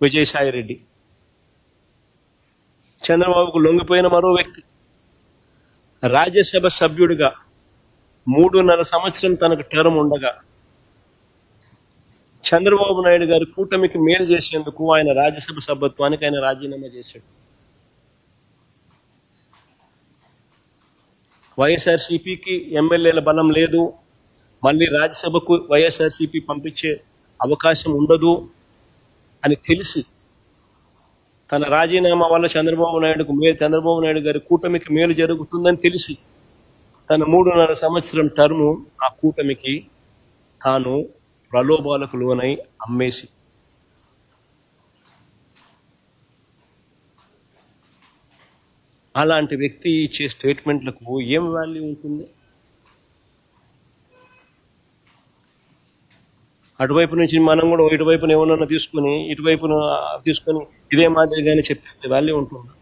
విజయసాయి రెడ్డి. చంద్రబాబుకు లొంగిపోయిన మరో వ్యక్తి. రాజ్యసభ సభ్యుడిగా 3.5 సంవత్సరం తనకు టర్మ్ ఉండగా చంద్రబాబు నాయుడు గారి కూటమికి మేలు చేసేందుకు ఆయన రాజ్యసభ సభ్యత్వానికి ఆయన రాజీనామా చేశాడు. వైఎస్ఆర్సీపీకి ఎమ్మెల్యేల బలం లేదు, మళ్ళీ రాజ్యసభకు వైఎస్ఆర్సీపీ పంపించే అవకాశం ఉండదు అని తెలిసి, తన రాజీనామా వల్ల చంద్రబాబు నాయుడు గారి కూటమికి మేలు జరుగుతుందని తెలిసి తన 3.5 సంవత్సరం టర్ము ఆ కూటమికి తాను ప్రలోభాలకు లోనై అమ్మేసి, అలాంటి వ్యక్తి ఇచ్చే స్టేట్మెంట్లకు ఏం వాల్యూ ఉంటుంది? అటువైపు నుంచి మనం కూడా ఇటువైపున ఏమన్నా తీసుకొని ఇటువైపున తీసుకొని ఇదే మాదిరిగానే చెప్పిస్తే వాల్యూ ఉంటుందా?